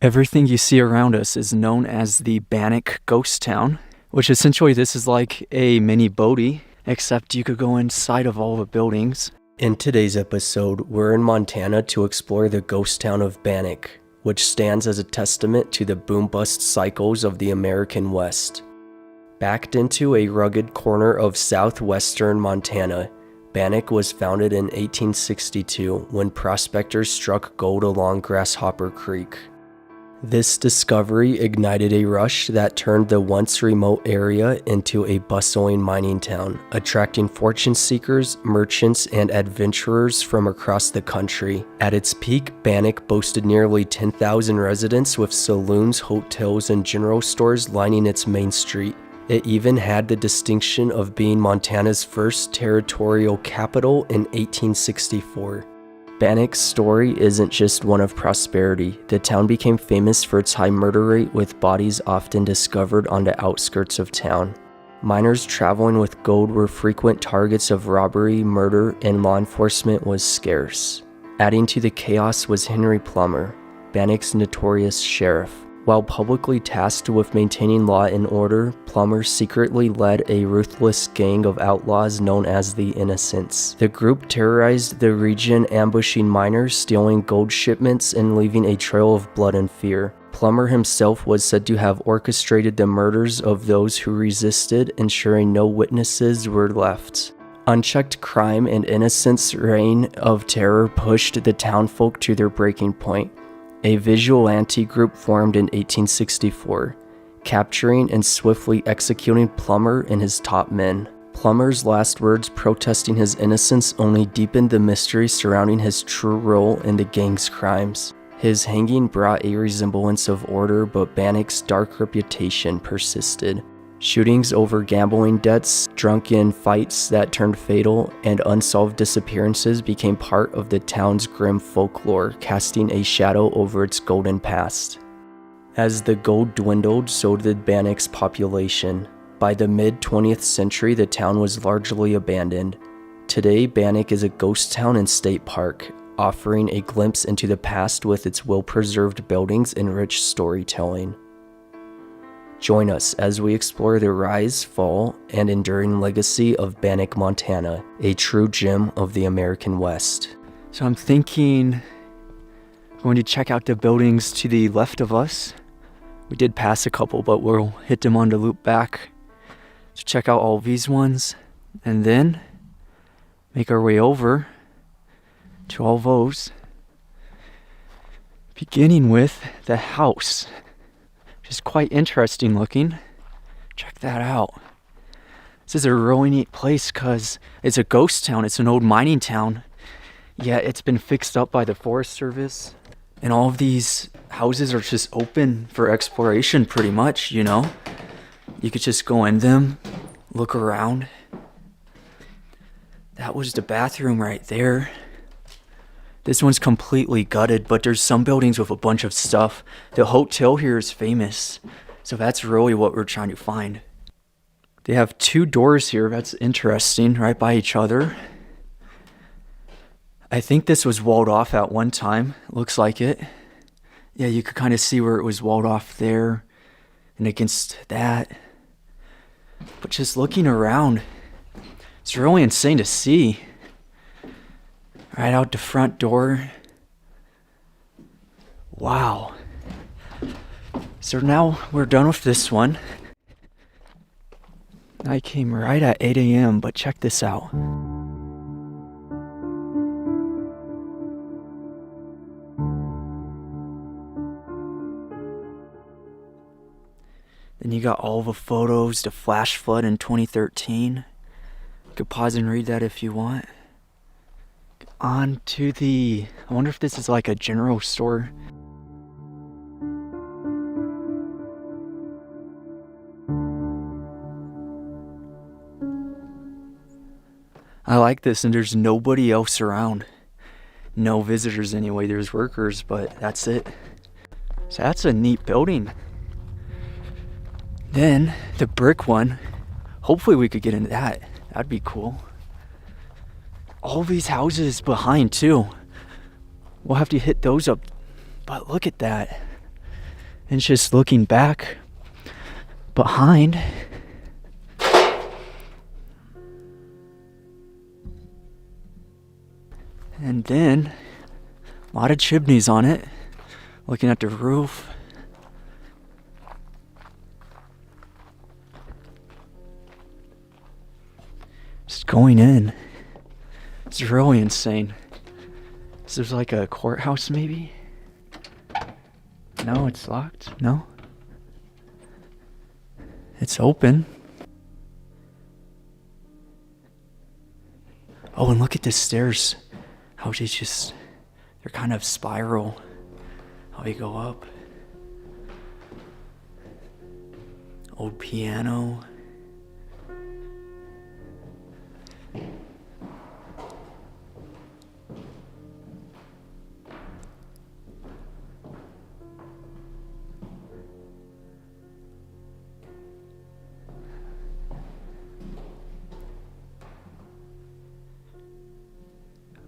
Everything you see around us is known as the Bannack ghost town, which essentially this is like a mini Bodie, except you could go inside of all the buildings. In today's episode, we're in Montana to explore the ghost town of Bannack, which stands as a testament to the boom-bust cycles of the American West. Backed into a rugged corner of southwestern Montana, Bannack was founded in 1862 when prospectors struck gold along Grasshopper Creek. This discovery ignited a rush that turned the once remote area into a bustling mining town, attracting fortune seekers, merchants, and adventurers from across the country. At its peak, Bannack boasted nearly 10,000 residents with saloons, hotels, and general stores lining its main street. It even had the distinction of being Montana's first territorial capital in 1864. Bannack's story isn't just one of prosperity. The town became famous for its high murder rate, with bodies often discovered on the outskirts of town. Miners traveling with gold were frequent targets of robbery, murder, and law enforcement was scarce. Adding to the chaos was Henry Plummer, Bannack's notorious sheriff. While publicly tasked with maintaining law and order, Plummer secretly led a ruthless gang of outlaws known as the Innocents. The group terrorized the region, ambushing miners, stealing gold shipments, and leaving a trail of blood and fear. Plummer himself was said to have orchestrated the murders of those who resisted, ensuring no witnesses were left. Unchecked crime and Innocents' reign of terror pushed the townfolk to their breaking point. A vigilante group formed in 1864, capturing and swiftly executing Plummer and his top men. Plummer's last words protesting his innocence only deepened the mystery surrounding his true role in the gang's crimes. His hanging brought a resemblance of order, but Bannack's dark reputation persisted. Shootings over gambling debts, drunken fights that turned fatal, and unsolved disappearances became part of the town's grim folklore, casting a shadow over its golden past. As the gold dwindled, so did Bannack's population. By the mid-20th century, the town was largely abandoned. Today, Bannack is a ghost town and state park, offering a glimpse into the past with its well-preserved buildings and rich storytelling. Join us as we explore the rise, fall, and enduring legacy of Bannack, Montana, a true gem of the American West. So I'm thinking going to check out the buildings to the left of us. We did pass a couple, but we'll hit them on the loop back to check out all these ones, and then make our way over to all those, beginning with the house. Just quite interesting looking. Check that out. This is a really neat place because it's a ghost town. It's an old mining town. Yeah, it's been fixed up by the Forest Service. And all of these houses are just open for exploration pretty much, you know. You could just go in them, look around. That was the bathroom right there. This one's completely gutted, but there's some buildings with a bunch of stuff. The hotel here is famous, so that's really what we're trying to find. They have two doors here, that's interesting, right by each other. I think this was walled off at one time, looks like it. Yeah, you could kind of see where it was walled off there and against that. But just looking around, it's really insane to see. Right out the front door. Wow. So now we're done with this one. I came right at 8 a.m., but check this out. Then you got all the photos, the flash flood in 2013. You could pause and read that if you want. On to the, I wonder if this is like a general store. I like this, and there's nobody else around. No visitors anyway, there's workers, but that's it. So that's a neat building. Then the brick one, hopefully we could get into that. That'd be cool. All these houses behind too. We'll have to hit those up. But look at that. And it's just looking back behind. And then a lot of chimneys on it. Looking at the roof. Just going in. It's really insane. Is there like a courthouse maybe? No, it's locked. No. It's open. Oh, and look at the stairs. How they just, they're kind of spiral. How they go up. Old piano.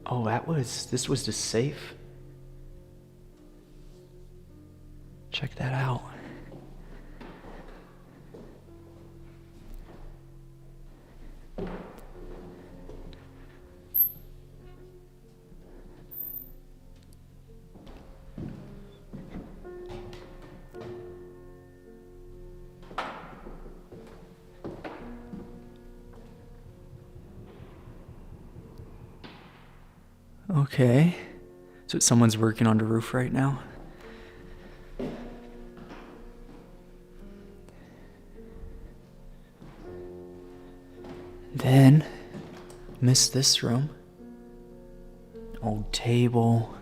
Oh, this was the safe. Check that out. Okay. So someone's working on the roof right now. Then, missed this room. Old table.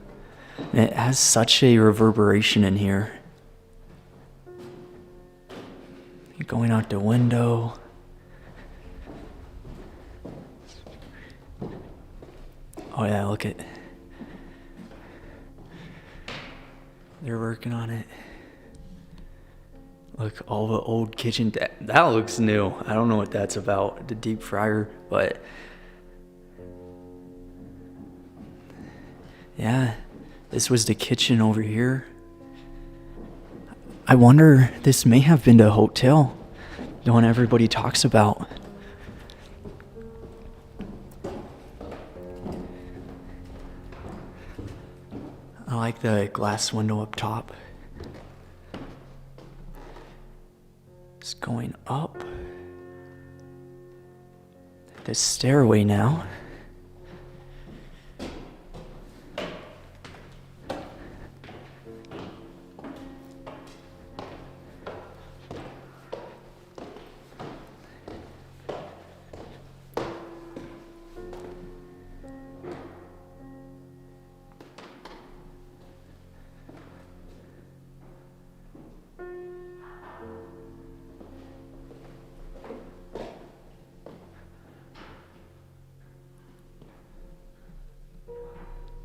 And it has such a reverberation in here. Going out the window. Oh yeah, look at. They're working on it. Look, all the old kitchen. That looks new. I don't know what that's about. The deep fryer, but yeah, this was the kitchen over here. I wonder, this may have been the hotel, the one everybody talks about. I like the glass window up top. It's going up. The stairway now.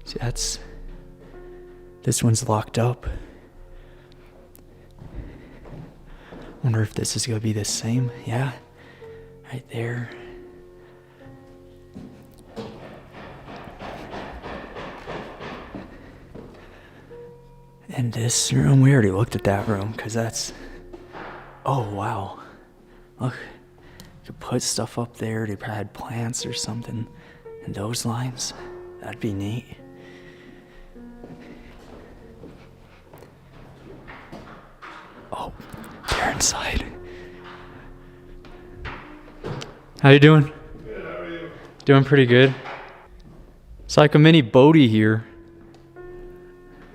See, this one's locked up. Wonder if this is gonna be the same. Yeah, right there. And this room, we already looked at that room, because that's, oh wow. Look, you could put stuff up there. They probably had plants or something in those lines. That'd be neat. Oh, they're inside. How you doing? Good, how are you? Doing pretty good. It's like a mini boaty here.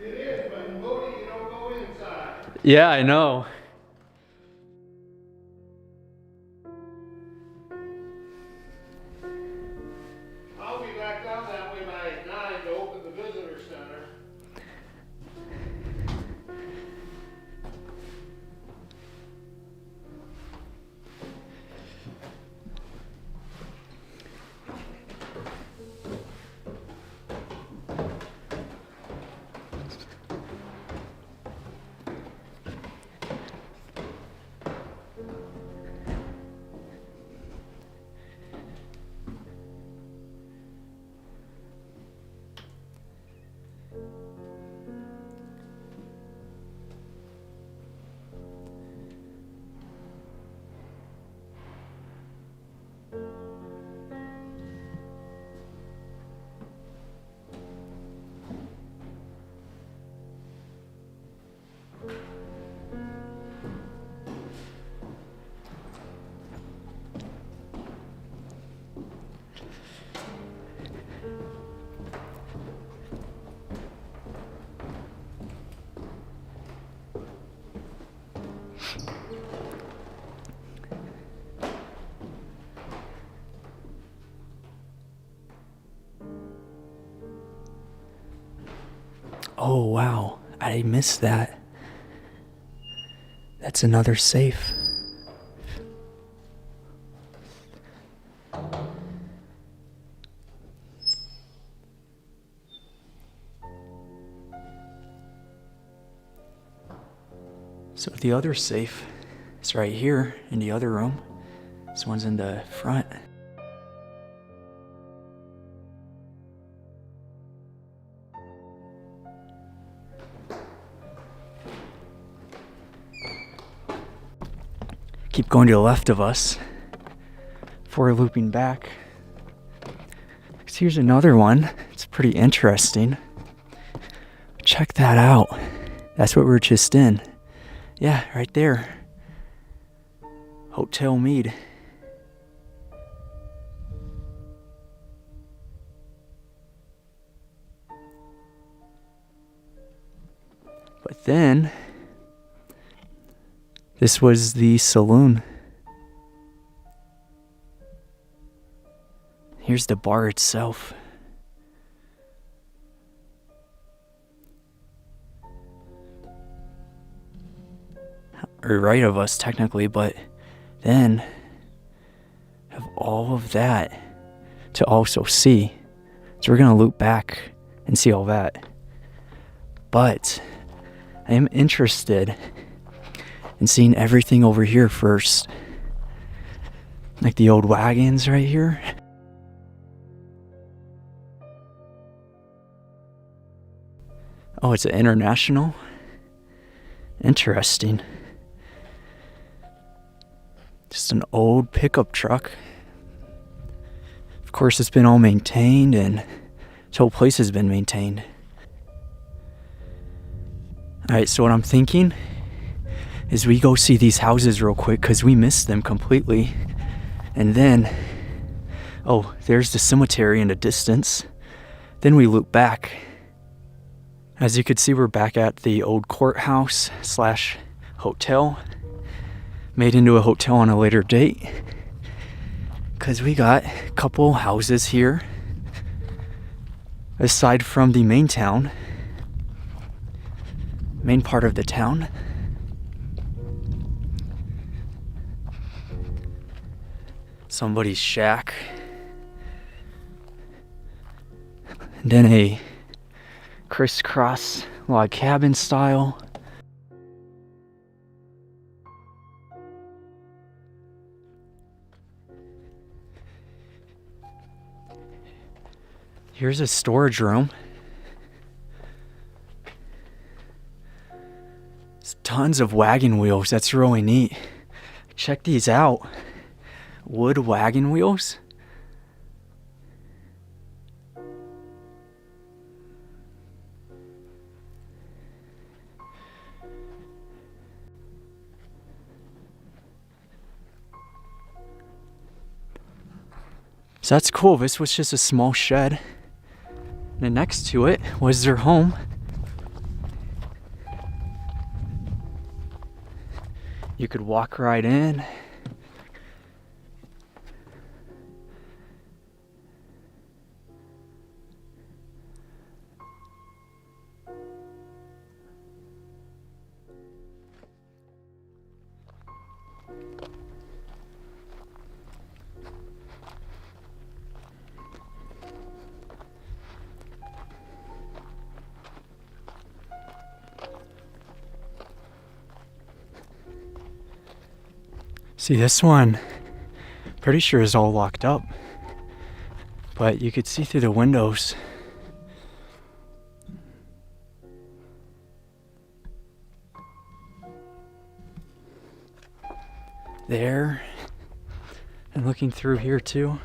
It is, but in Bodie you don't go inside. Yeah, I know. I'll be back down that way by 9 to open the visitor center. Oh, wow. I missed that. That's another safe. So the other safe is right here in the other room. This one's in the front. Keep going to the left of us before looping back. 'Cause here's another one. It's pretty interesting. Check that out. That's what we were just in. Yeah, right there. Hotel Mead. But then, this was the saloon. Here's the bar itself. Or right of us, technically, but then have all of that to also see. So we're gonna loop back and see all that. But I am interested in seeing everything over here first. Like the old wagons right here. Oh, it's an international? Interesting. Just an old pickup truck. Of course, it's been all maintained, and this whole place has been maintained. Alright, so what I'm thinking is we go see these houses real quick because we missed them completely. And then, oh, there's the cemetery in the distance. Then we loop back. As you can see, we're back at the old courthouse / hotel. Made into a hotel on a later date. Because we got a couple houses here. Aside from the main town. Main part of the town. Somebody's shack. And then a crisscross log cabin style. Here's a storage room. There's tons of wagon wheels. That's really neat. Check these out. Wood wagon wheels. So that's cool. This was just a small shed. And then next to it was their home. You could walk right in. See, this one, pretty sure is all locked up. But you could see through the windows. There. And looking through here too.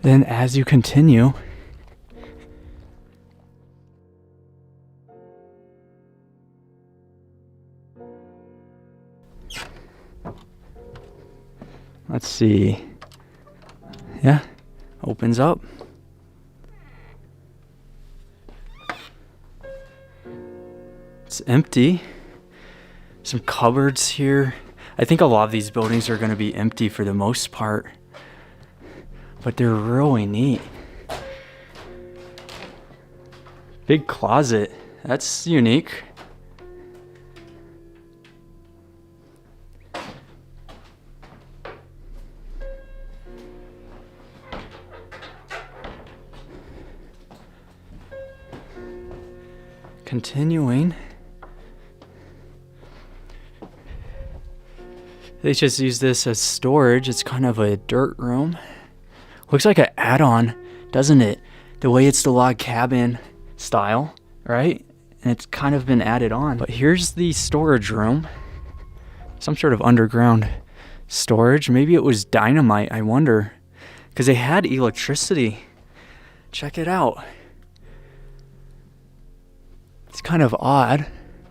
Then as you continue, let's see, Yeah, opens up. It's empty. Some cupboards here. I think a lot of these buildings are going to be empty for the most part, but they're really neat. Big closet. That's unique. Continuing. They just use this as storage. It's kind of a dirt room. Looks like an add-on, doesn't it? The way it's the log cabin style, right? And it's kind of been added on. But here's the storage room. Some sort of underground storage. Maybe it was dynamite, I wonder. Because they had electricity. Check it out. It's kind of odd.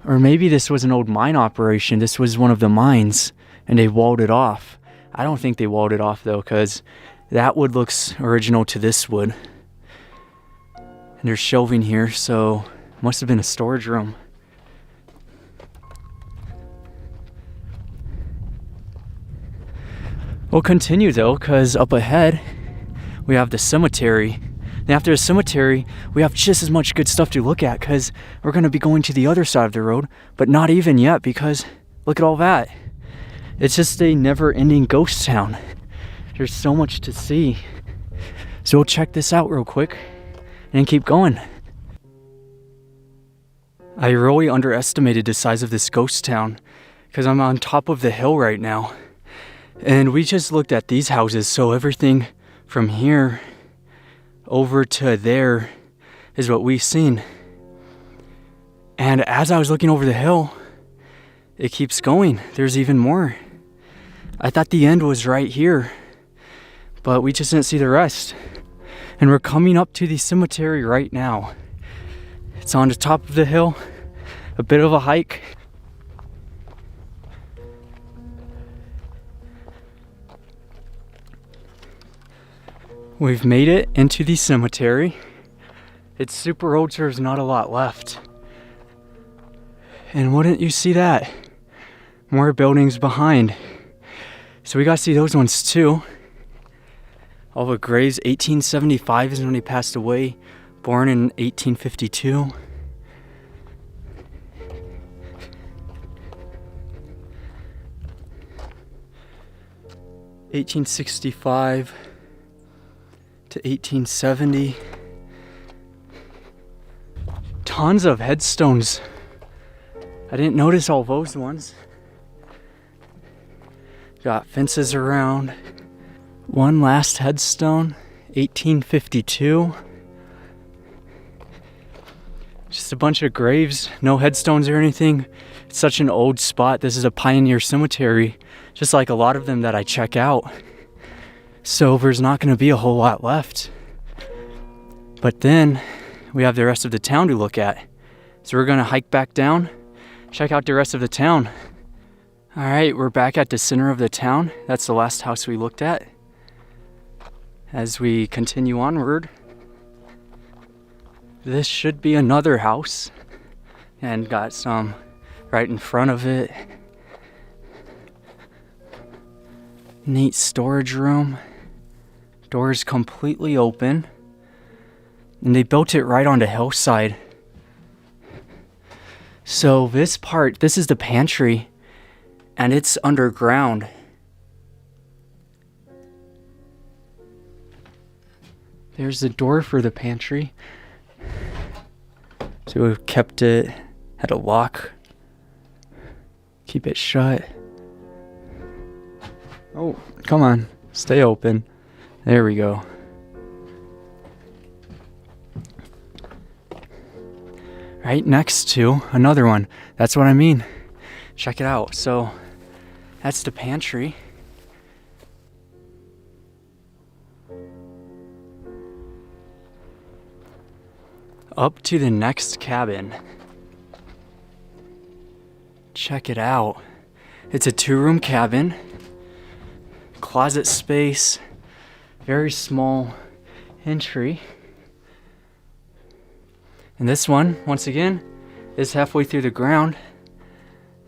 Or maybe this was an old mine operation. This was one of the mines. And they walled it off. I don't think they walled it off though, because that wood looks original to this wood. And there's shelving here, so must have been a storage room. We'll continue though, because up ahead we have the cemetery. And after the cemetery, we have just as much good stuff to look at, because we're going to be going to the other side of the road, but not even yet, because look at all that. It's just a never-ending ghost town. There's so much to see. So we'll check this out real quick and keep going. I really underestimated the size of this ghost town because I'm on top of the hill right now. And we just looked at these houses, so everything from here over to there is what we've seen. And as I was looking over the hill, it keeps going. There's even more. I thought the end was right here, but we just didn't see the rest. And we're coming up to the cemetery right now. It's on the top of the hill, a bit of a hike. We've made it into the cemetery. It's super old, so there's not a lot left. And wouldn't you see that? More buildings behind. So we got to see those ones too. All the graves. 1875 is when he passed away. Born in 1852. (1865) to 1870. Tons of headstones. I didn't notice all those ones. Got fences around. One last headstone, 1852. Just a bunch of graves, no headstones or anything. It's such an old spot. This is a pioneer cemetery, just like a lot of them that I check out. So there's not going to be a whole lot left. But then we have the rest of the town to look at. So we're going to hike back down, check out the rest of the town. All right, we're back at the center of the town. That's the last house we looked at. As we continue onward, this should be another house, and got some right in front of it. Neat storage room. Doors completely open. And they built it right on the hillside. So this part, this is the pantry. And it's underground. There's the door for the pantry. So we've kept it, had a lock. Keep it shut. Oh, come on, stay open. There we go. Right next to another one. That's what I mean. Check it out. So that's the pantry. Up to the next cabin. Check it out. It's a 2-room cabin. Closet space. Very small entry. And this one, once again, is halfway through the ground.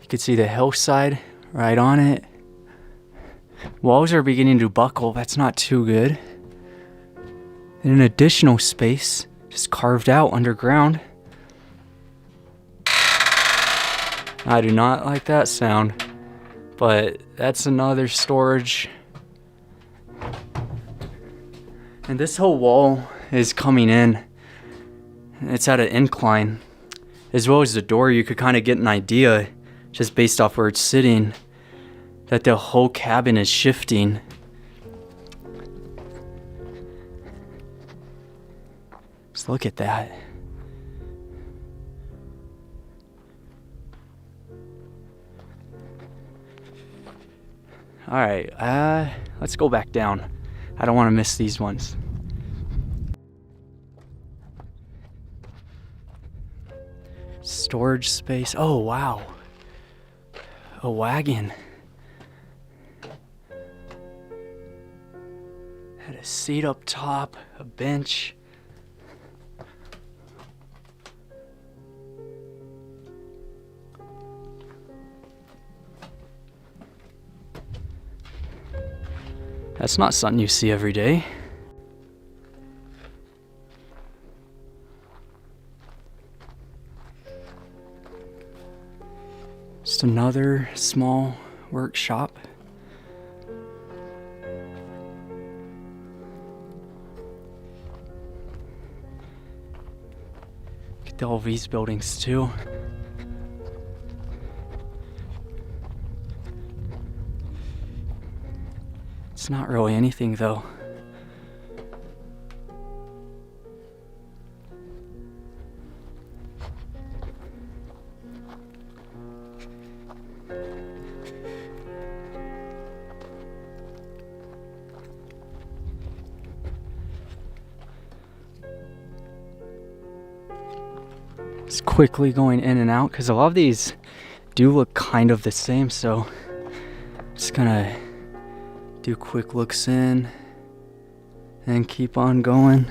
You can see the hillside right on it. Walls are beginning to buckle. That's not too good. And an additional space just carved out underground. I do not like that sound, but that's another storage. And this whole wall is coming in. It's at an incline. As well as the door, you could kind of get an idea, just based off where it's sitting, that the whole cabin is shifting. Just look at that. All right, let's go back down. I don't want to miss these ones. Storage space. Oh, wow. A wagon. Had a seat up top, a bench. That's not something you see every day. Just another small workshop. Get all these buildings too. It's not really anything though. Just quickly going in and out because a lot of these do look kind of the same, so just gonna do quick looks in and keep on going.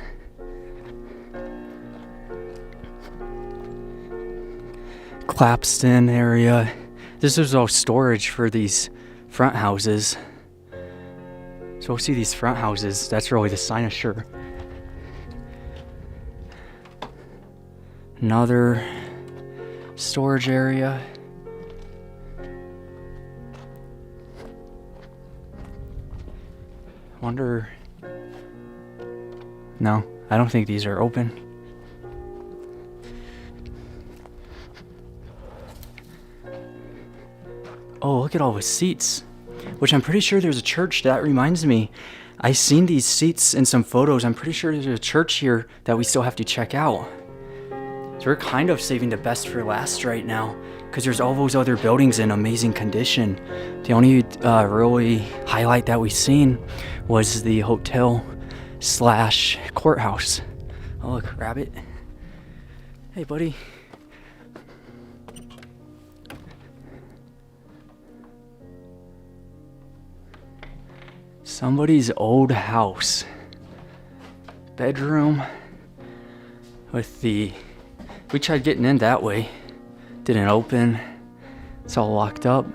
Clapston area. This is all storage for these front houses. So we'll see these front houses. That's really the cynosure. Another storage area. Wonder. No, I don't think these are open. Oh, look at all the seats. Which I'm pretty sure there's a church. That reminds me. I've seen these seats in some photos. I'm pretty sure there's a church here that we still have to check out. So we're kind of saving the best for last right now, because there's all those other buildings in amazing condition. The only really highlight that we've seen was the hotel / courthouse. Oh look, rabbit. Hey buddy. Somebody's old house. Bedroom with the... We tried getting in that way. Didn't open. It's all locked up.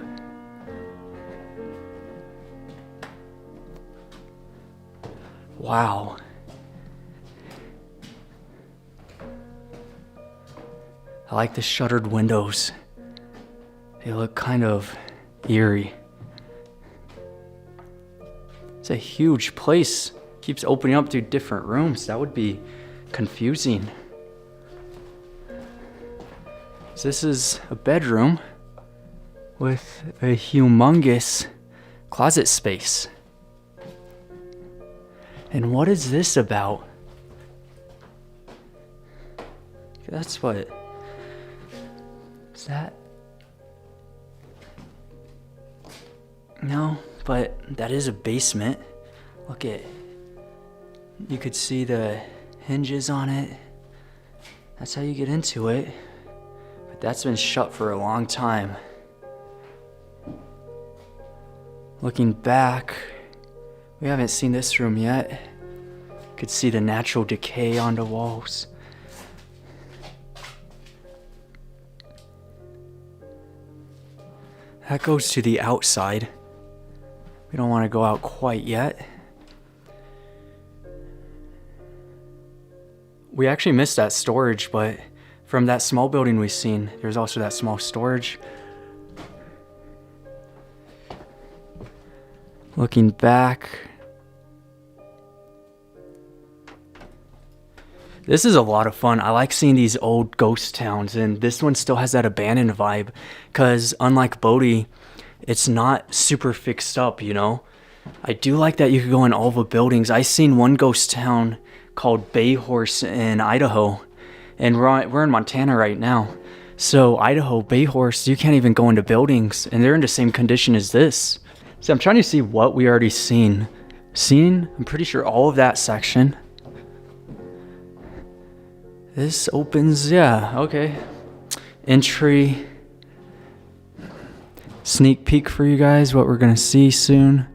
Wow. I like the shuttered windows. They look kind of eerie. It's a huge place. Keeps opening up to different rooms. That would be confusing. So this is a bedroom with a humongous closet space. And what is this about? That's what... Is that... No, but that is a basement. Look at... You could see the hinges on it. That's how you get into it. But that's been shut for a long time. We haven't seen this room yet. Could see the natural decay on the walls. That goes to the outside. We don't want to go out quite yet. We actually missed that storage, but from that small building we've seen, there's also that small storage. Looking back, this is a lot of fun. I like seeing these old ghost towns, and this one still has that abandoned vibe, because unlike Bodie, it's not super fixed up, you know? I do like that you could go in all the buildings. I seen one ghost town called Bayhorse in Idaho, and we're in Montana right now. So Idaho, Bayhorse, you can't even go into buildings, and they're in the same condition as this. So I'm trying to see what we already seen. I'm pretty sure all of that section. This opens, yeah, okay. Entry. Sneak peek for you guys, what we're gonna see soon.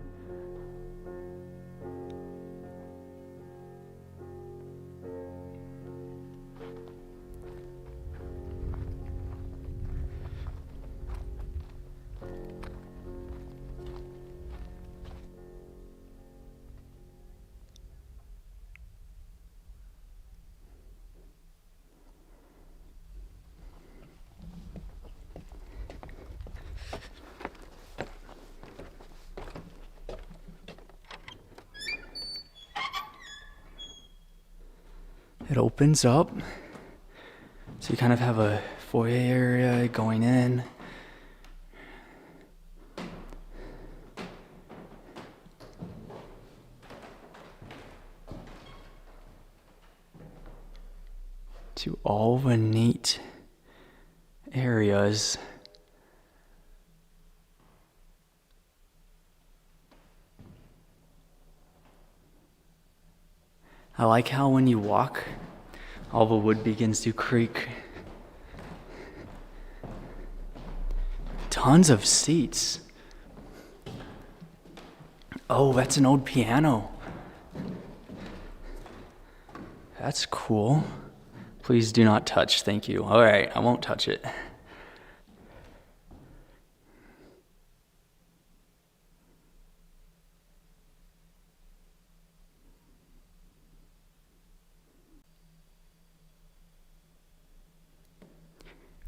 It opens up, so you kind of have a foyer area going in. To all the neat areas. I like how when you walk, all the wood begins to creak. Tons of seats. Oh, that's an old piano. That's cool. Please do not touch, thank you. All right, I won't touch it.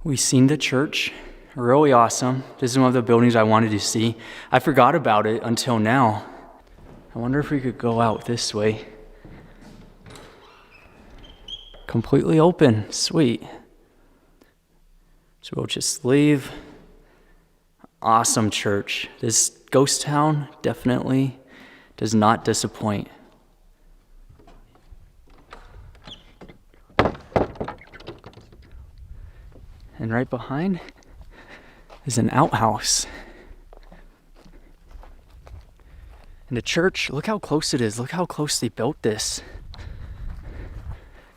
We've seen the church, really awesome. This is one of the buildings I wanted to see. I forgot about it until now. I wonder if we could go out this way. Completely open, sweet. So we'll just leave. Awesome church. This ghost town definitely does not disappoint. And right behind is an outhouse. And the church, look how close it is. Look how close they built this.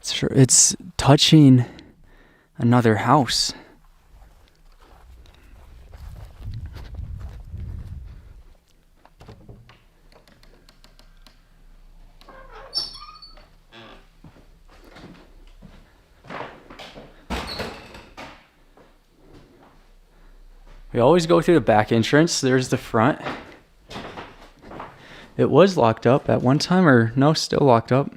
It's touching another house. We always go through the back entrance. There's the front. It was locked up at one time, or no, still locked up.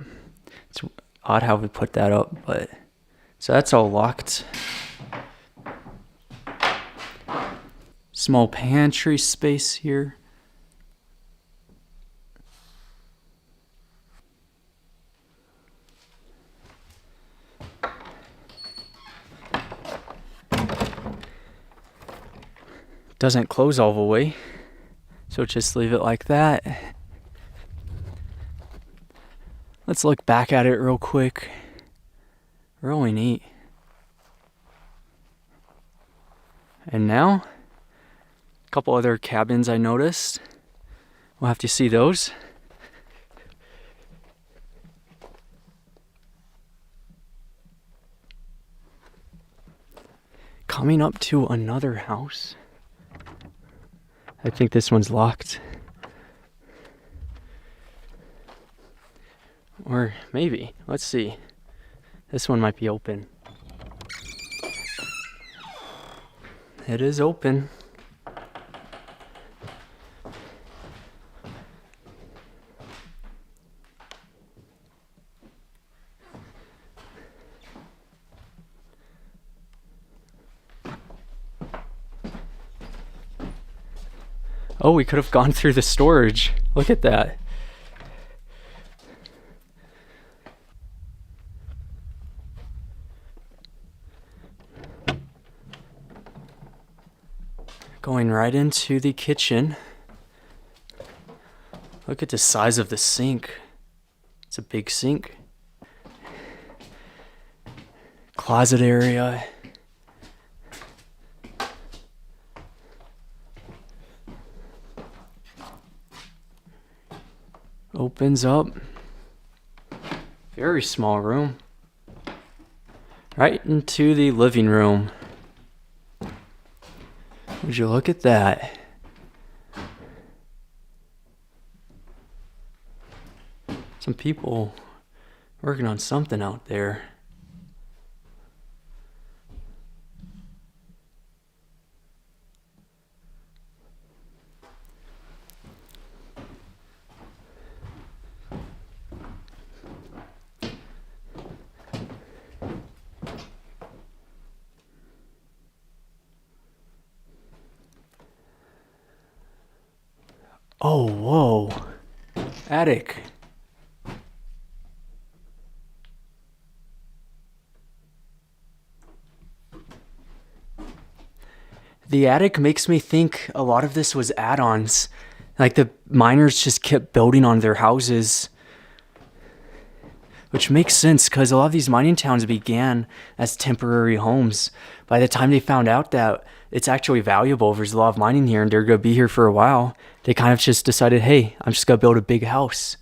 It's odd how we put that up, but so that's all locked. Small pantry space here. Doesn't close all the way, so just leave it like that. Let's look back at it real quick. Really neat. And now, a couple other cabins I noticed. We'll have to see those. Coming up to another house. I think this one's locked. Or maybe. Let's see. This one might be open. It is open. Oh, we could have gone through the storage. Look at that. Going right into the kitchen. Look at the size of the sink. It's a big sink. Closet area. Opens up. Very small room. Right into the living room. Would you look at that? Some people working on something out there. Oh, whoa. Attic. The attic makes me think a lot of this was add-ons. Like the miners just kept building on their houses. Which makes sense because a lot of these mining towns began as temporary homes. By the time they found out that it's actually valuable, there's a lot of mining here and they're going to be here for a while, they kind of just decided, hey, I'm just going to build a big house.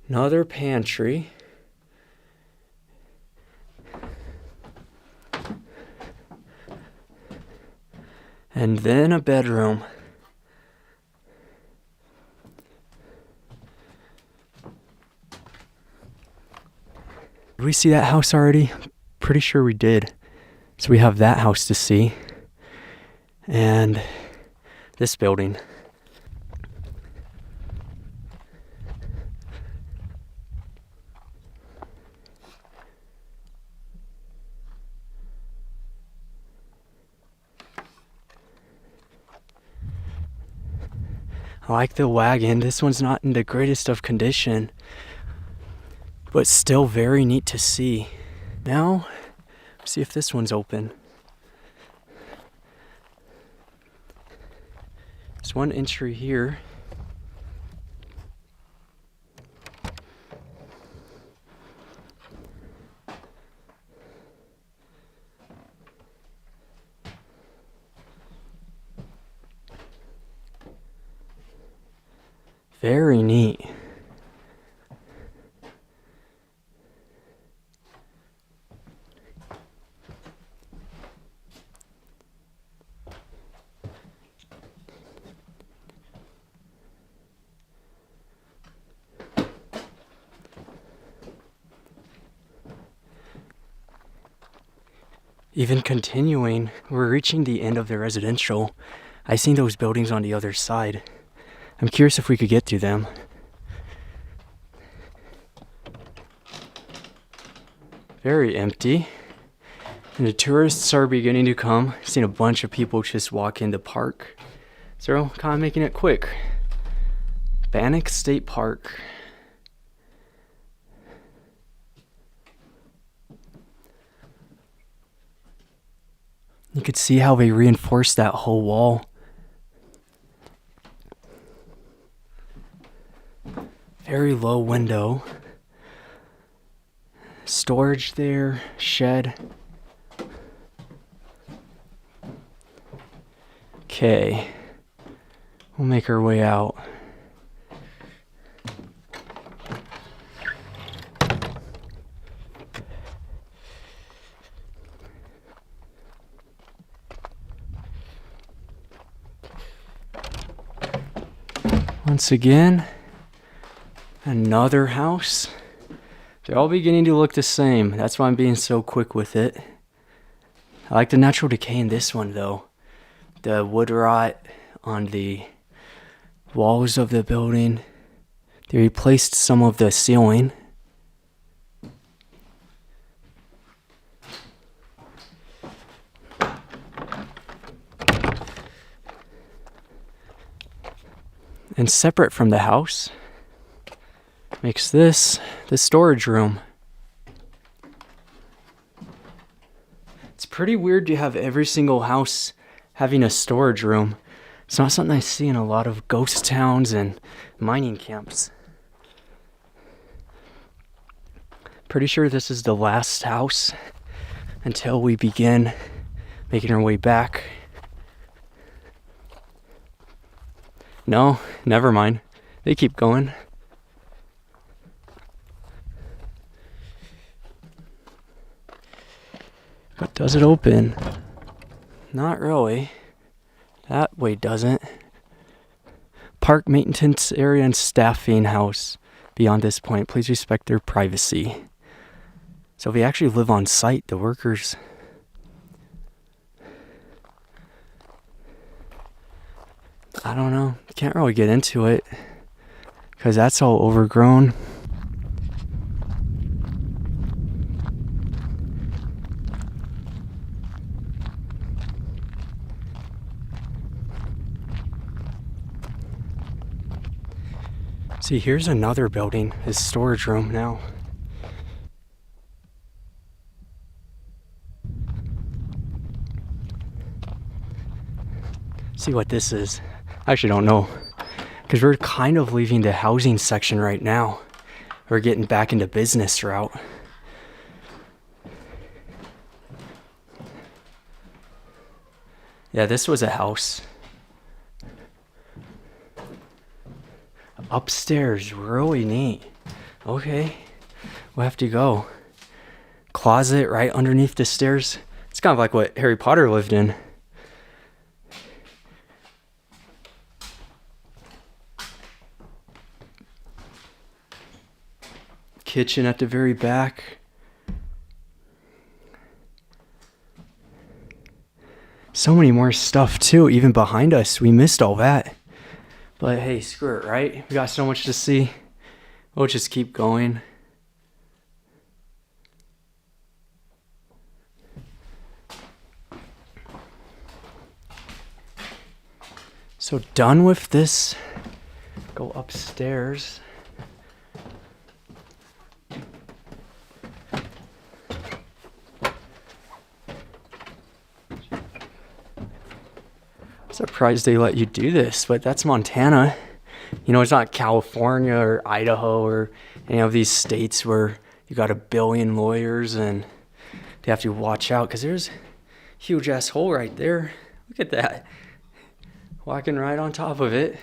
Another pantry. And then a bedroom. Did we see that house already? Pretty sure we did. So we have that house to see. And this building. I like the wagon. This one's not in the greatest of condition, but still very neat to see. Now, let's see if this one's open. There's one entry here. Very neat. Even continuing, we're reaching the end of the residential. I seen those buildings on the other side. I'm curious if we could get to them. Very empty. And the tourists are beginning to come. I've seen a bunch of people just walk in the park. So kind of making it quick. Bannack State Park. You could see how they reinforced that whole wall. Very low window. Storage there, shed. Okay. We'll make our way out. Once again, another house. They're all beginning to look the same. That's why I'm being so quick with it. I like the natural decay in this one though. The wood rot on the walls of the building. They replaced some of the ceiling. And separate from the house makes this the storage room. It's pretty weird to have every single house having a storage room. It's not something I see in a lot of ghost towns and mining camps. Pretty sure this is the last house until we begin making our way back. No, never mind. They keep going. But does it open? Not really. That way doesn't. Park maintenance area and staffing house. Beyond this point, please respect their privacy. So we actually live on site, the workers. I don't know. Can't really get into it because that's all overgrown. See, here's another building, this storage room now. See what this is. I actually don't know, because we're kind of leaving the housing section right now. We're getting back into business route. Yeah, this was a house. Upstairs, really neat. Okay, we'll have to go. Closet right underneath the stairs. It's kind of like what Harry Potter lived in. Kitchen at the very back. So many more stuff too, even behind us. We missed all that. But hey, screw it, right? We got so much to see. We'll just keep going. So done with this. Go upstairs. Surprised they let you do this, but that's Montana. You know, it's not California or Idaho or any of these states where you got a billion lawyers and they have to watch out because there's a huge ass hole right there. Look at that. Walking right on top of it.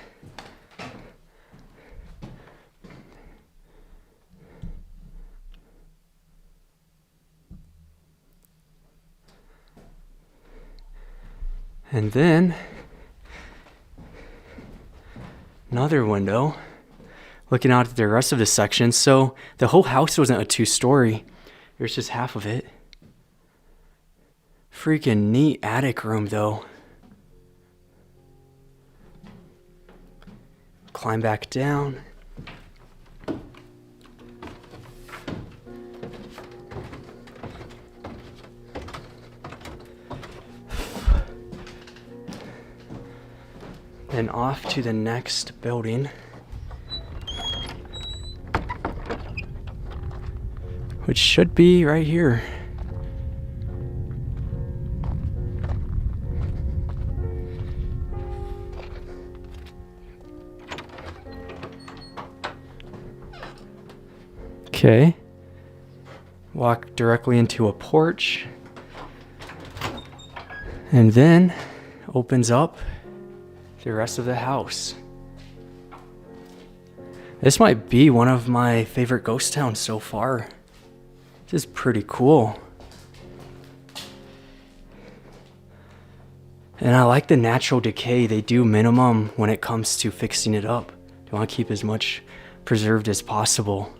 And then another window looking out at the rest of the section. So the whole house wasn't a 2-story. It was just half of it. Freaking neat attic room though. Climb back down. Then off to the next building, which should be right here. Okay. Walk directly into a porch. And then opens up the rest of the house. This might be one of my favorite ghost towns so far. This is pretty cool. And I like the natural decay they do minimum when it comes to fixing it up. They want to keep as much preserved as possible.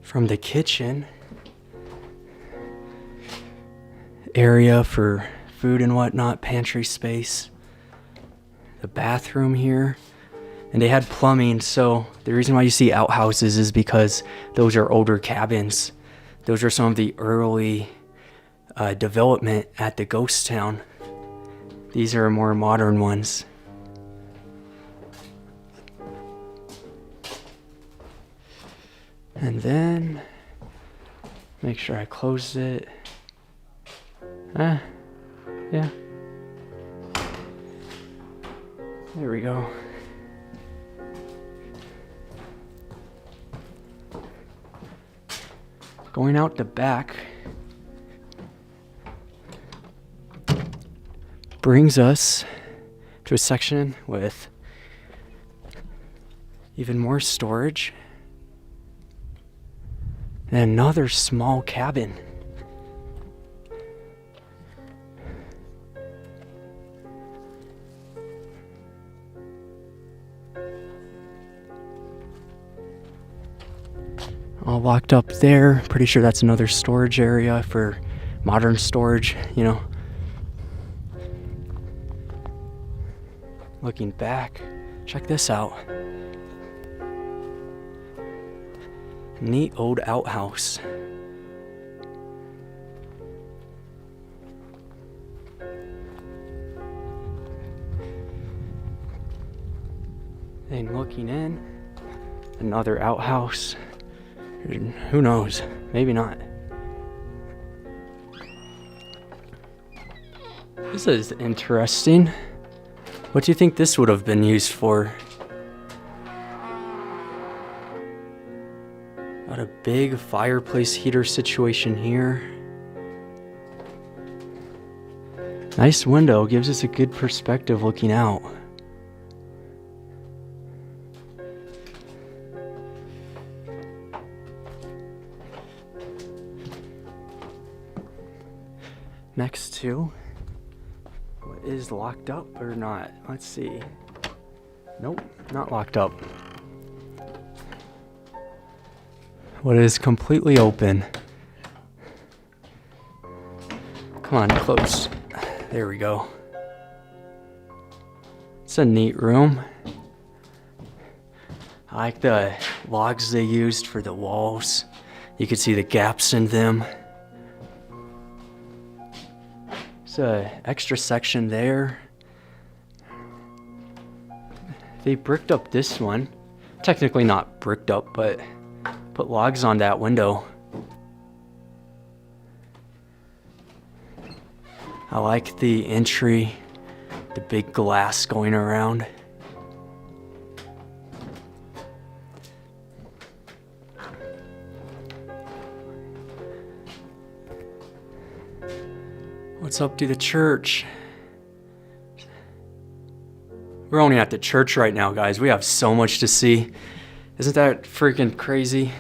From the kitchen area for food and whatnot, pantry space, the bathroom here. And they had plumbing, so the reason why you see outhouses is because those are older cabins. Those are some of the early development at the ghost town. These are more modern ones. And then, make sure I close it. Yeah. There we go. Going out the back brings us to a section with even more storage and another small cabin. All locked up there. Pretty sure that's another storage area for modern storage, you know. Looking back, check this out. Neat old outhouse. And looking in, another outhouse. Who knows? Maybe not. This is interesting. What do you think this would have been used for? Got a big fireplace heater situation here. Nice window, gives us a good perspective looking out. Next to what is locked up or not? Let's see. Nope, not locked up. What is completely open. Come on, close. There we go. It's a neat room. I like the logs they used for the walls. You can see the gaps in them. An extra section there. They bricked up this one. Technically not bricked up, but put logs on that window. I like the entry, the big glass going around. What's up to the church? We're only at the church right now, guys. We have so much to see. Isn't that freaking crazy?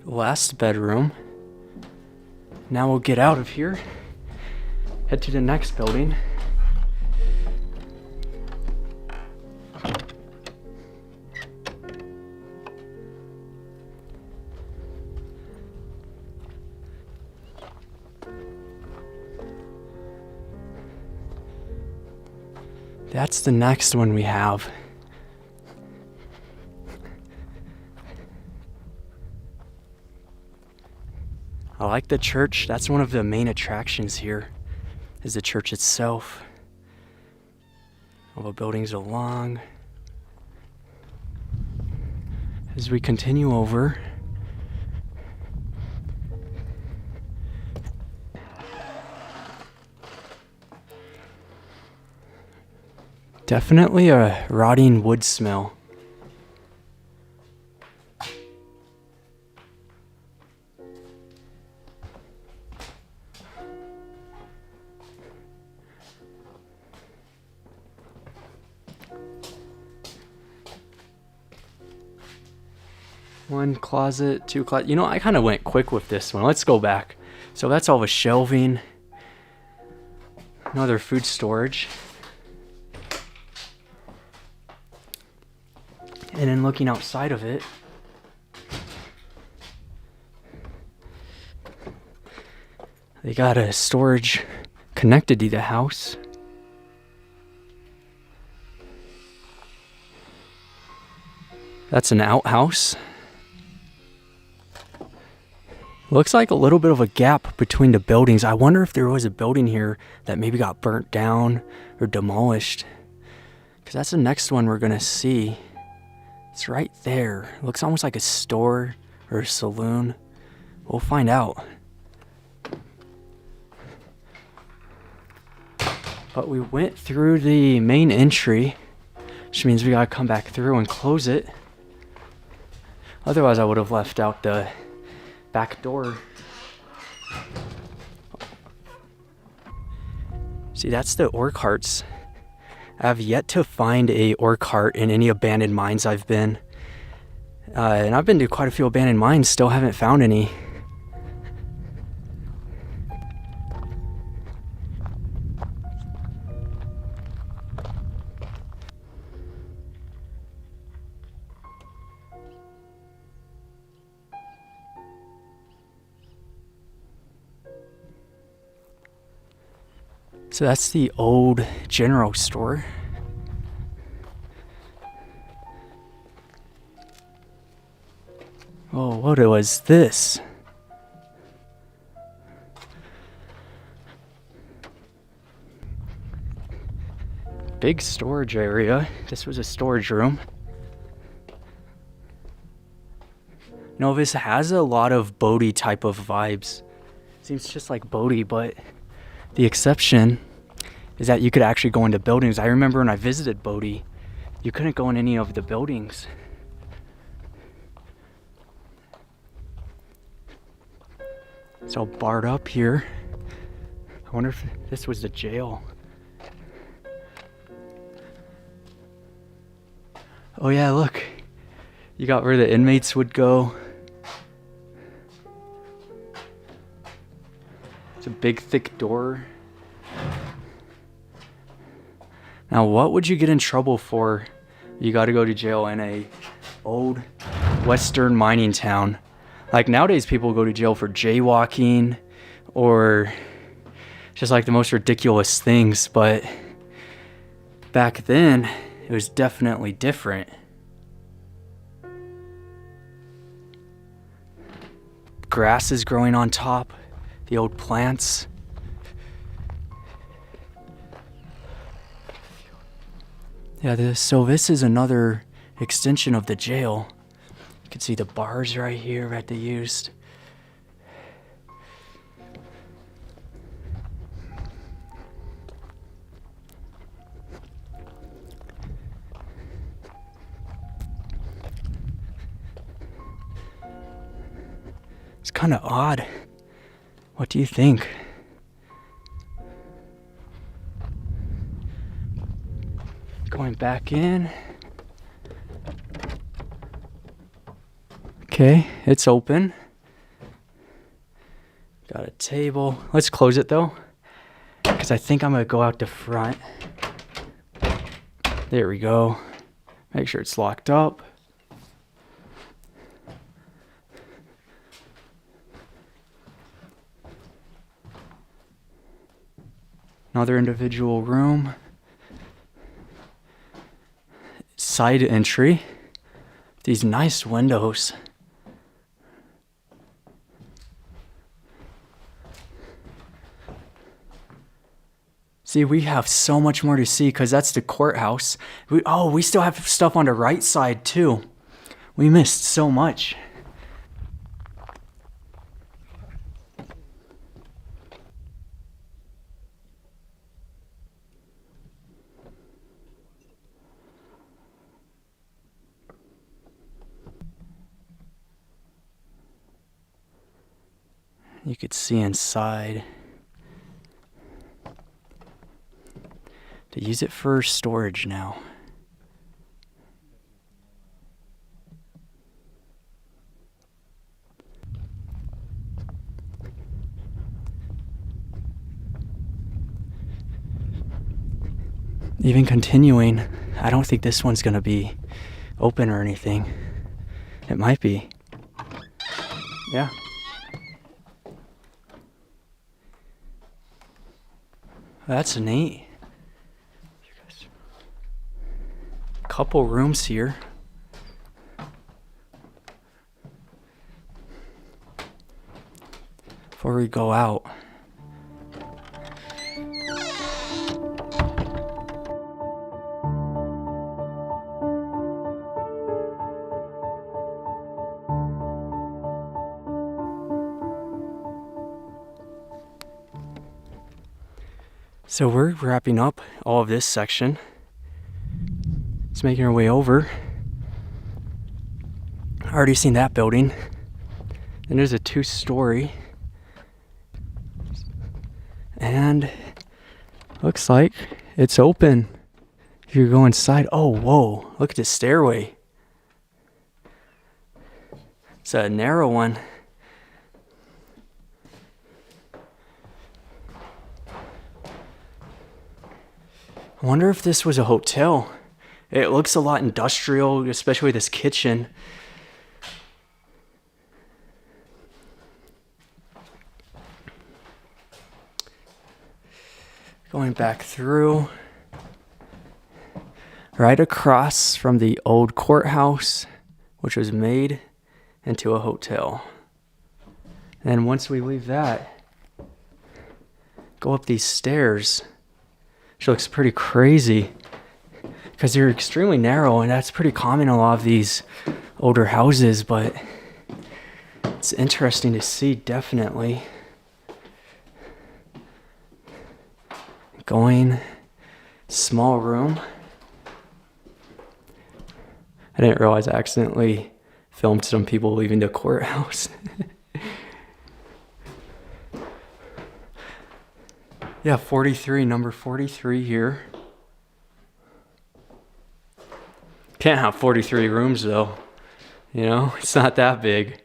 Last bedroom. Now we'll get out of here. Head to the next building. That's the next one we have. I like the church. That's one of the main attractions here, is the church itself. All the buildings along. As we continue over, Definitely a rotting wood smell. One closet, two closet. You know, I kind of went quick with this one. Let's go back. So that's all the shelving. Another food storage. And then looking outside of it, they got a storage connected to the house. That's an outhouse. Looks like a little bit of a gap between the buildings. I wonder if there was a building here that maybe got burnt down or demolished. Because that's the next one we're going to see. It's right there. Looks almost like a store or a saloon. We'll find out. But we went through the main entry, which means we got to come back through and close it. Otherwise, I would have left out the back door. See, that's the ore carts. I have yet to find a ore cart in any abandoned mines I've been. And I've been to quite a few abandoned mines, still haven't found any. So that's the old general store. Oh, what was this? Big storage area. This was a storage room. No, this has a lot of Bodie type of vibes. Seems just like Bodie, but the exception is that you could actually go into buildings. I remember when I visited Bodie, you couldn't go in any of the buildings. It's all barred up here. I wonder if this was the jail. Oh yeah, look. You got where the inmates would go. It's a big, thick door. Now, what would you get in trouble for? You got to go to jail in a old western mining town. Like nowadays, people go to jail for jaywalking or just like the most ridiculous things. But back then, it was definitely different. Grass is growing on top, the old plants. Yeah, so this is another extension of the jail. You can see the bars right here that they used. It's kind of odd. What do you think? Going back in. Okay, it's open. Got a table. Let's close it though, because I think I'm gonna go out the front. There we go. Make sure it's locked up. Another individual room. Side entry. These nice windows. See, we have so much more to see because that's the courthouse. We still have stuff on the right side too. We missed so much. You could see inside. They use it for storage now. Even continuing, I don't think this one's gonna be open or anything. It might be. Yeah. That's neat. Couple rooms here. Before we go out. So we're wrapping up all of this section. It's making our way over. Already seen that building. And there's a 2-story. And looks like it's open. If you go inside, oh, whoa, look at the stairway. It's a narrow one. I wonder if this was a hotel. It looks a lot industrial, especially this kitchen. Going back through. Right across from the old courthouse, which was made into a hotel. And once we leave that, go up these stairs. Which looks pretty crazy because they're extremely narrow, and that's pretty common in a lot of these older houses, but it's interesting to see, definitely. Going, small room. I didn't realize I accidentally filmed some people leaving the courthouse. Yeah, 43, number 43 here. Can't have 43 rooms though. You know, it's not that big.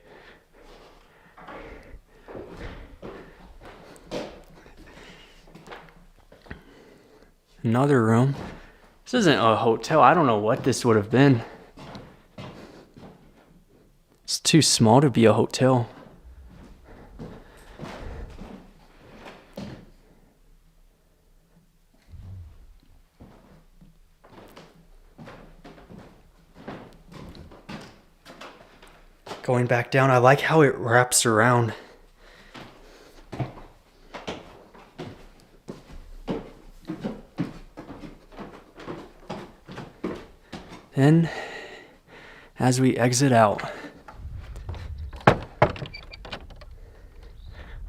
Another room. This isn't a hotel. I don't know what this would have been. It's too small to be a hotel. Going back down, I like how it wraps around. Then, as we exit out,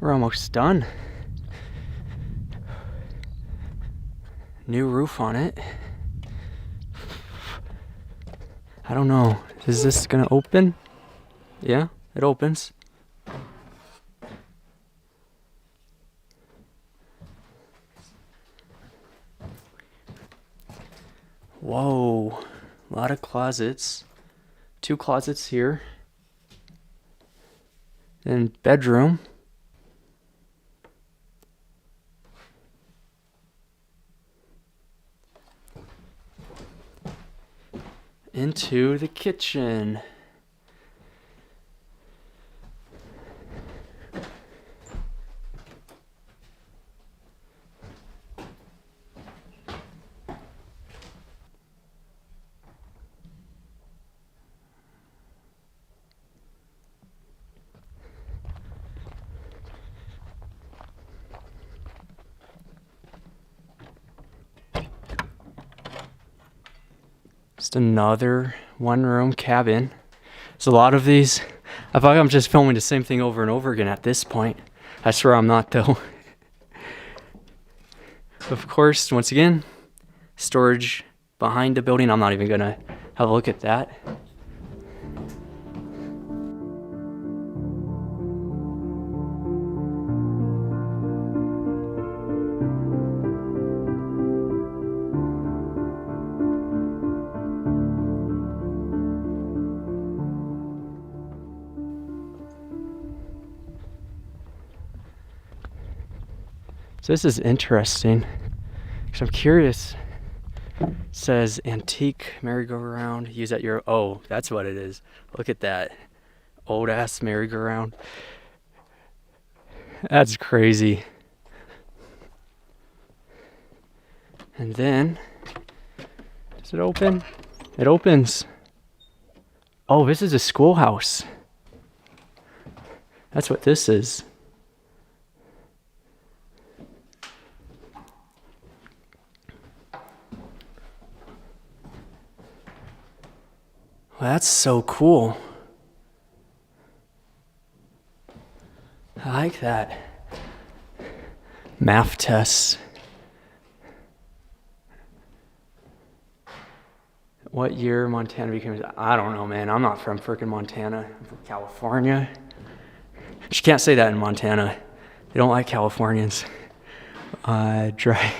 we're almost done. New roof on it. I don't know. Is this gonna open? Yeah, it opens. Whoa, a lot of closets. 2 closets here. And bedroom. Into the kitchen. Just another 1-room cabin. There's a lot of these. I feel like I'm just filming the same thing over and over again at this point. I swear I'm not though. Of course, once again, storage behind the building. I'm not even gonna have a look at that. So this is interesting, because I'm curious. It says antique merry-go-round, use at your, oh, that's what it is. Look at that old ass merry-go-round. That's crazy. And then, does it open? It opens. Oh, this is a schoolhouse. That's what this is. Well, that's so cool. I like that. Math tests. What year Montana became? I don't know, man. I'm not from frickin' Montana. I'm from California. You can't say that in Montana. They don't like Californians. Dry.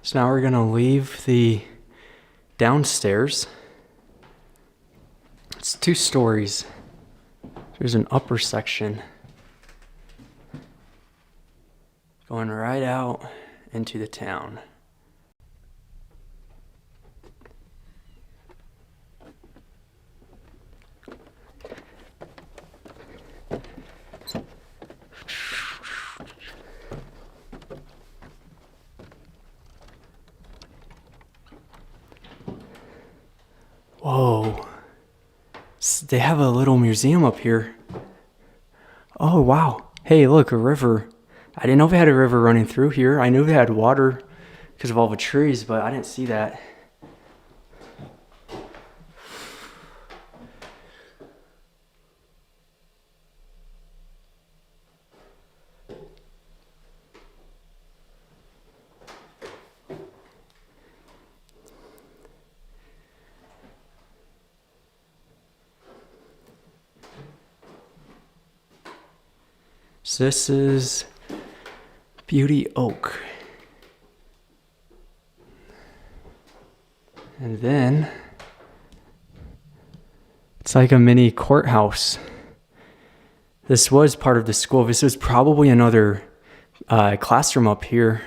So now we're gonna leave the downstairs. It's 2 stories. There's an upper section going right out into the town. Whoa. They have a little museum up here. Oh, wow. Hey, look, a river. I didn't know they had a river running through here. I knew they had water because of all the trees, but I didn't see that. So this is Beauty Oak. And then it's like a mini courthouse. This was part of the school. This was probably another classroom up here.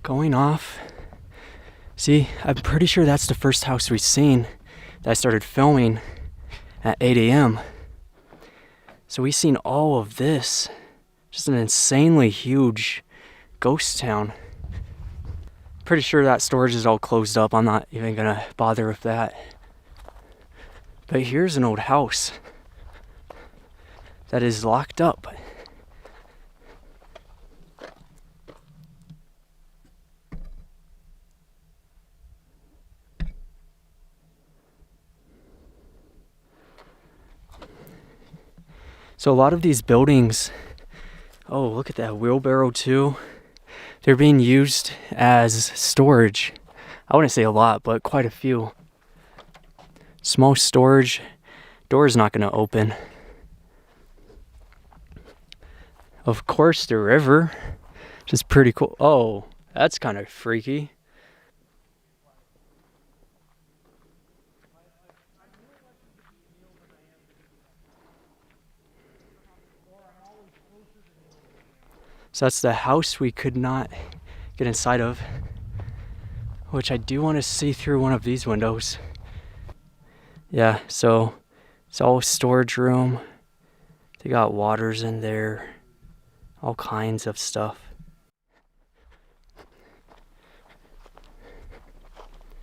Going off. See, I'm pretty sure that's the first house we've seen that I started filming at 8 a.m. So we've seen all of this. Just an insanely huge ghost town. Pretty sure that storage is all closed up. I'm not even gonna bother with that. But here's an old house that is locked up. So a lot of these buildings Oh, look at that wheelbarrow too. They're being used as storage. I wouldn't say a lot, but quite a few. Small storage. Door's not going to open. Of course, the river, which is pretty cool. Oh, that's kind of freaky. So that's the house we could not get inside of, which I do want to see through one of these windows. Yeah, so it's all storage room. They got waters in there, all kinds of stuff.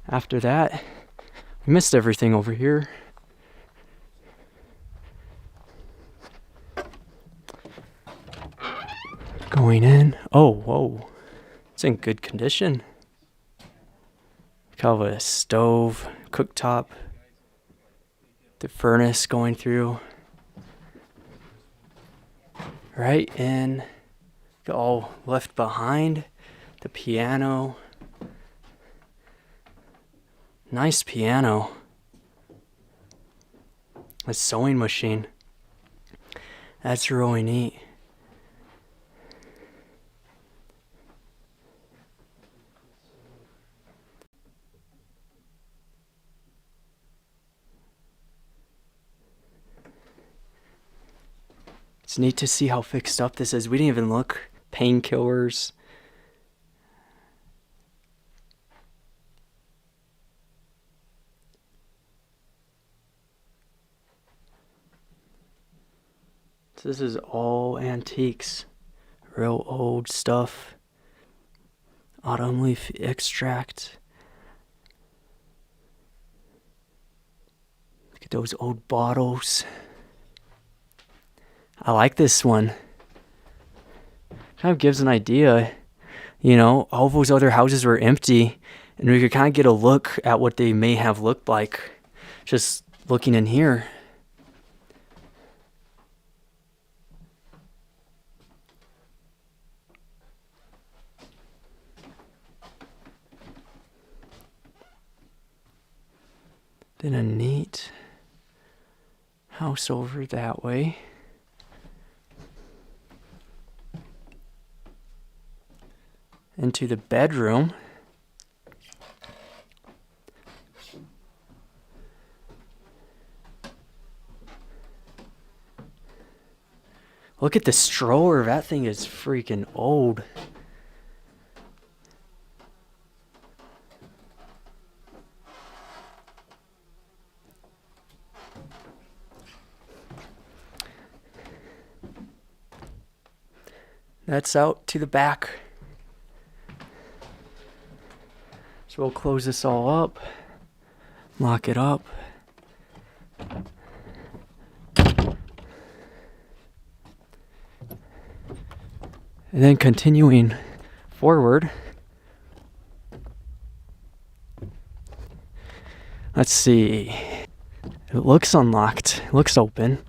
After that, we missed everything over here. Going in. Oh, whoa. It's in good condition. Kind of a stove, cooktop, the furnace going through. Right in. All left behind. The piano. Nice piano. A sewing machine. That's really neat. It's neat to see how fixed up this is. We didn't even look. Painkillers. So this is all antiques. Real old stuff. Autumn leaf extract. Look at those old bottles. I like this one. Kind of gives an idea. You know, all those other houses were empty, and we could kind of get a look at what they may have looked like just looking in here. Then a neat house over that way. Into the bedroom. Look at the stroller. That thing is freaking old. That's out to the back. So we'll close this all up, lock it up. And then continuing forward, let's see. It looks unlocked, it looks open.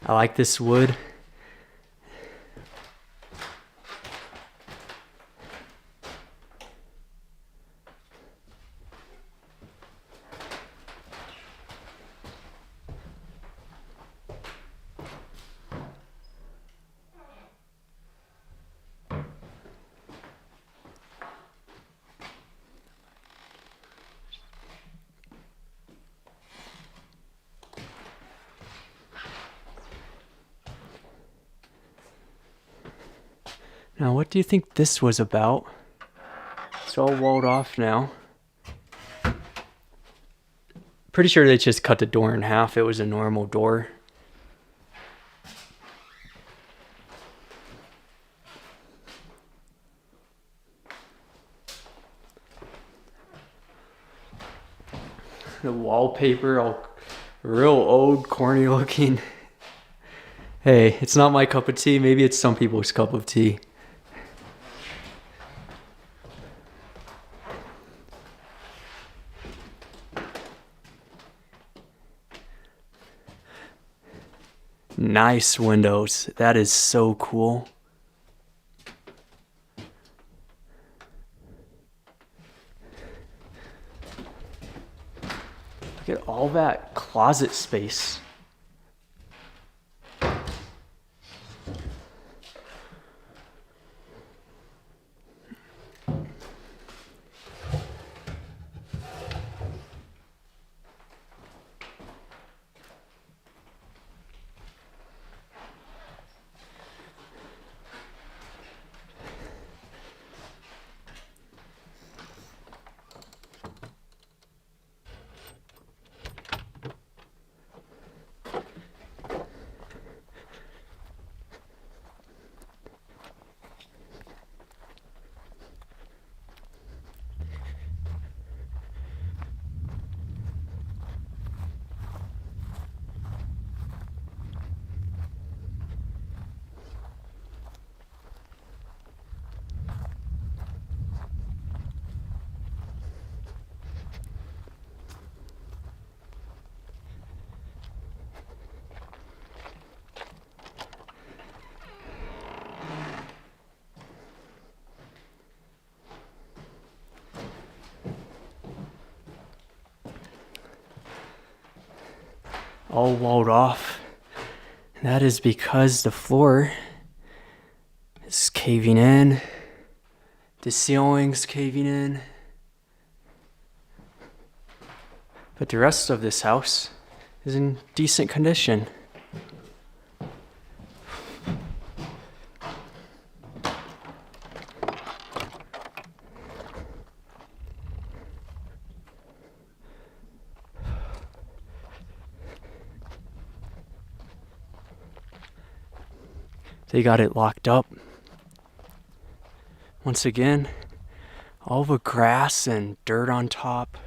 I like this wood. Now, what do you think this was about? It's all walled off now. Pretty sure they just cut the door in half. It was a normal door. The wallpaper all Real old, corny looking. Hey, it's not my cup of tea. Maybe it's some people's cup of tea. Nice windows. That is so cool. Look at all that closet space. All walled off. And that is because the floor is caving in. The ceiling's caving in. But the rest of this house is in decent condition. They got it locked up. Once again, all the grass and dirt on top.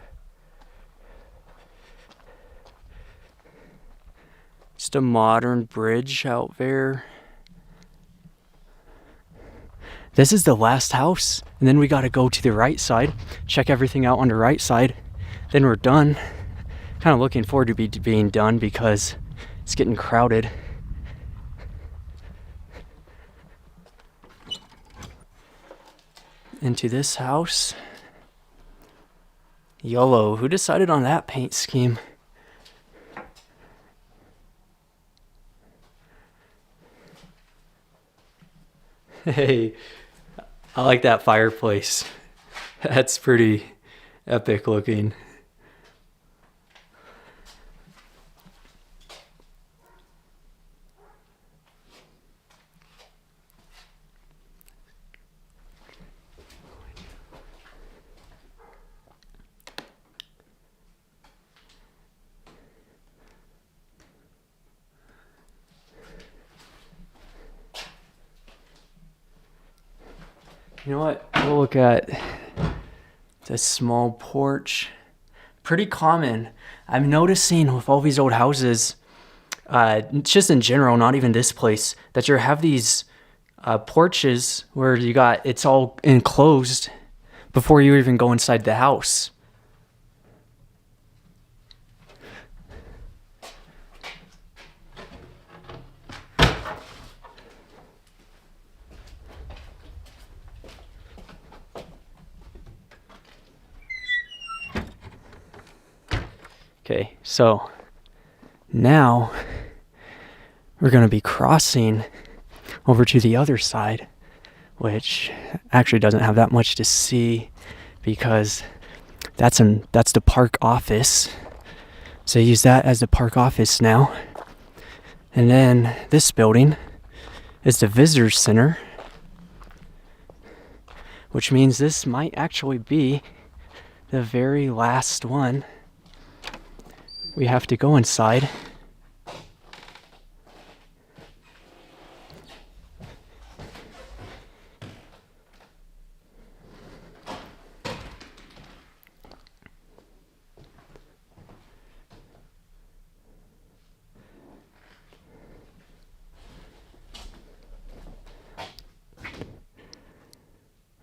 Just a modern bridge out there. This is the last house, and then we gotta go to the right side, check everything out on the right side, then we're done. Kind of looking forward to being done because it's getting crowded. Into this house. YOLO, who decided on that paint scheme? Hey, I like that fireplace. That's pretty epic looking. You know what? We'll look at this small porch. Pretty common. I'm noticing with all these old houses, just in general, not even this place, that you have these porches where it's all enclosed before you even go inside the house. Okay, so now we're going to be crossing over to the other side, which actually doesn't have that much to see because that's the park office. So use that as the park office now. And then this building is the visitor center, which means this might actually be the very last one. We have to go inside.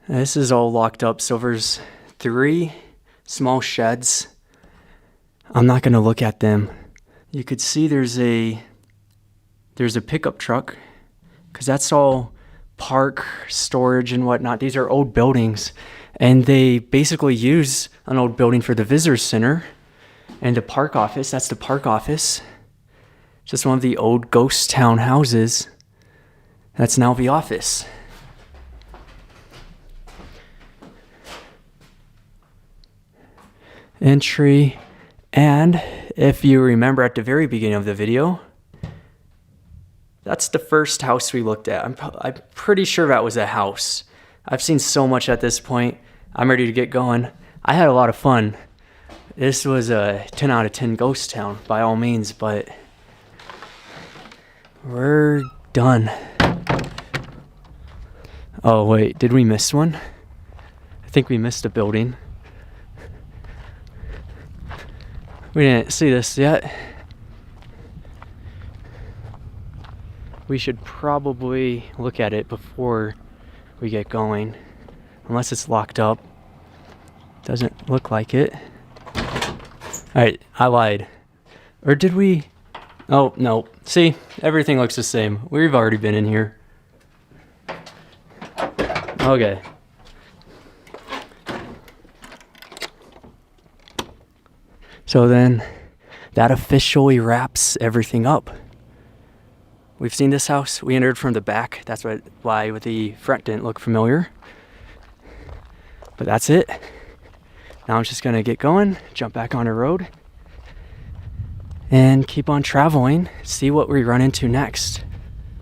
This is all locked up, so there's 3 small sheds. I'm not gonna look at them. You could see there's a pickup truck, because that's all park storage and whatnot. These are old buildings, and they basically use an old building for the visitor center and the park office. That's the park office. Just one of the old ghost town houses. That's now the office. Entry. And if you remember at the very beginning of the video, that's the first house we looked at. I'm pretty sure that was a house. I've seen so much at this point. I'm ready to get going. I had a lot of fun. This was a 10 out of 10 ghost town by all means, but we're done. Oh wait, did we miss one? I think we missed a building. We didn't see this yet. We should probably look at it before we get going. Unless it's locked up. Doesn't look like it. Alright, I lied. Or did we? Oh, no. See, everything looks the same. We've already been in here. Okay. So then, that officially wraps everything up. We've seen this house. We entered from the back. That's why the front didn't look familiar. But that's it. Now I'm just gonna get going, jump back on the road, and keep on traveling, see what we run into next.